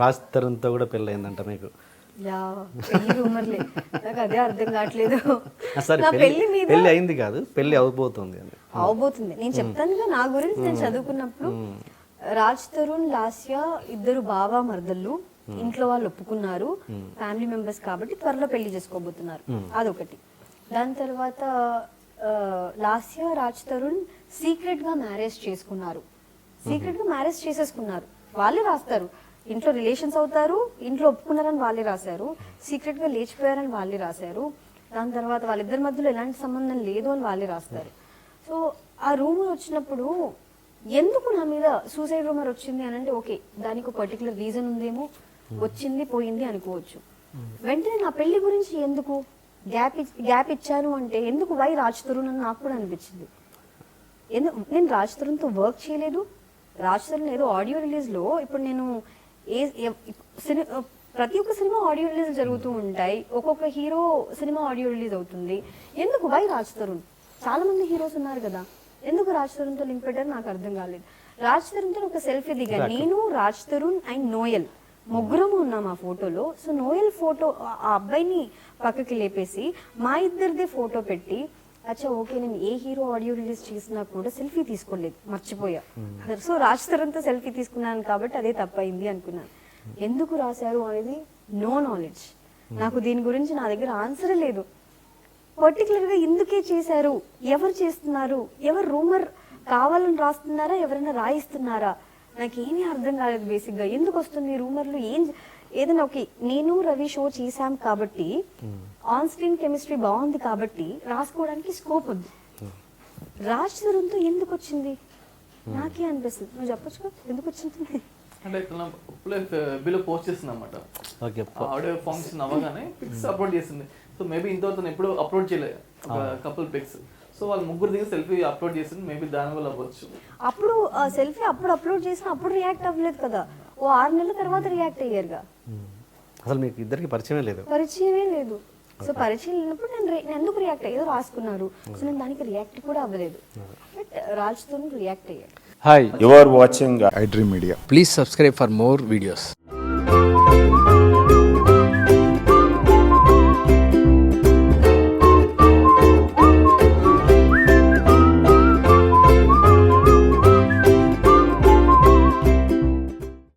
రాజ్ తరుణ్తో కూడా పెళ్ళి అయిందంట మీకు? రూమర్లే, నాకు అదే అర్థం కావట్లేదు. సరే, నా పెళ్లి మీద పెళ్ళి అయింది కాదు, పెళ్ళి అవబోతుంది అని. అవబోతుంది. నేను చెప్తానుగా నా గురించి. నేను చదువుకున్నప్పుడు రాజ్ తరుణ్, లాస్య ఇద్దరు బావ మరదళ్ళు. ఇంట్లో వాళ్ళు ఒప్పుకున్నారు, ఫ్యామిలీ మెంబర్స్ కాబట్టి త్వరలో పెళ్లి చేసుకోబోతున్నారు. అదొకటి. దాని తర్వాత లాస్య, రాజ్ తరుణ్ సీక్రెట్ గా మ్యారేజ్ చేసుకున్నారు. సీక్రెట్ గా మ్యారేజ్ చేసేసుకున్నారు. వాళ్ళే రాస్తారు, ఇంట్లో రిలేషన్స్ అవుతారు, ఇంట్లో ఒప్పుకున్నారని వాళ్ళే రాశారు. సీక్రెట్ గా లేచిపోయారని వాళ్ళే రాశారు. దాని తర్వాత వాళ్ళిద్దరి మధ్యలో ఎలాంటి సంబంధం లేదు అని వాళ్ళే రాస్తారు. సో ఆ రూమర్ వచ్చినప్పుడు ఎందుకు నా మీద సూసైడ్ రూమర్ వచ్చింది అని అంటే ఓకే, దానికి ఒక పర్టికులర్ రీజన్ ఉందేమో, వచ్చింది పోయింది అనుకోవచ్చు. వెంటనే నా పెళ్లి గురించి ఎందుకు గ్యాప్ ఇచ్చాను అంటే ఎందుకు వై రాజ్ తరుణ్ అని నాకు కూడా అనిపించింది. నేను రాజ్ తరుణ్తో వర్క్ చేయలేదు. రాజ్ తరుణ్ ఏదో ఆడియో రిలీజ్ లో, ఇప్పుడు నేను ప్రతి ఒక్క సినిమా ఆడియో రిలీజ్ జరుగుతూ ఉంటాయి, ఒక్కొక్క హీరో సినిమా ఆడియో రిలీజ్ అవుతుంది. ఎందుకు వై రాజ్ తరుణ్? చాలా మంది హీరోస్ ఉన్నారు కదా, ఎందుకు రాజ్ తరుణ్తో లింక్ పెట్టారు నాకు అర్థం కాలేదు. రాజ్ తరుణ్తో ఒక సెల్ఫీ దిగా, నేను, రాజ్ తరుణ్ అండ్ నోయల్ ముగ్గురము ఉన్నాం ఆ ఫోటోలో. సో నోయల్ ఫోటో, ఆ అబ్బాయిని పక్కకి లేపేసి మా ఇద్దరిదే ఫోటో పెట్టి, అచ్చా ఓకే నేను ఏ హీరో ఆడియో రిలీజ్ చేసినా కూడా సెల్ఫీ తీసుకోలేదు, మర్చిపోయా. సో రాజ్ తరుణ్తో సెల్ఫీ తీసుకున్నాను కాబట్టి అదే తప్పైంది అనుకున్నాను. ఎందుకు రాశారు అనేది నో నాలెడ్జ్. నాకు దీని గురించి నా దగ్గర ఆన్సర్ లేదు. పర్టికులర్ గా ఎందుకే చేశారు, ఎవరు చేస్తున్నారు, ఎవరు రూమర్ కావాలని రాస్తున్నారా, ఎవరైనా రాయిస్తున్నారా, నాకేమీ అర్థం కాలేదు. బేసిక్ గా ఎందుకు వస్తుంది రూమర్లు? ఏదైనా ఓకే, నేను రవి షో చేశాం కాబట్టి ఆన్ స్క్రీన్ కెమిస్ట్రీ బాగుంది కాబట్టి రాసుకోవడానికి స్కోప్ ఉంది. రాజ్ తరుణ్తో ఎందుకు వచ్చింది నాకే అనిపిస్తుంది. నువ్వు చెప్పొచ్చు ఎందుకు వచ్చింది అంటే బిలో పోస్ట్ చేస్తుంది అనమాట. ఆడియో ఫంక్షన్ అవ్వగానే పిక్స్ అప్లోడ్ చేసింది. సో మేబీ ఇంతవరకు ఎప్పుడు అప్లోడ్ చేయలేదు ఒక కపుల్ పిక్స్. సో వాళ్ళు ముగ్గురు దిగి సెల్ఫీ అప్లోడ్ చేసింది, మేబీ దాని వల్ల అవ్వచ్చు. అప్పుడు సెల్ఫీ అప్పుడు అప్లోడ్ చేసిన అప్పుడు రియాక్ట్ అవ్వలేదు కదా, ఓ 6 నెలల తర్వాత రియాక్ట్ అయ్యారుగా. అసలు మీకు ఇద్దరికి పరిచయమే లేదు. సో పరిచయం లేనప్పుడు నేను ఎందుకు రియాక్ట్ అయ్యేదో రాసుకున్నారు. సో నేను దానికి రియాక్ట్ కూడా అవ్వలేదు. బట్ రాజ్ తరుణ్ రియాక్ట్ అయ్యాడు. Hi, you are watching iDream Media. Please subscribe for more videos.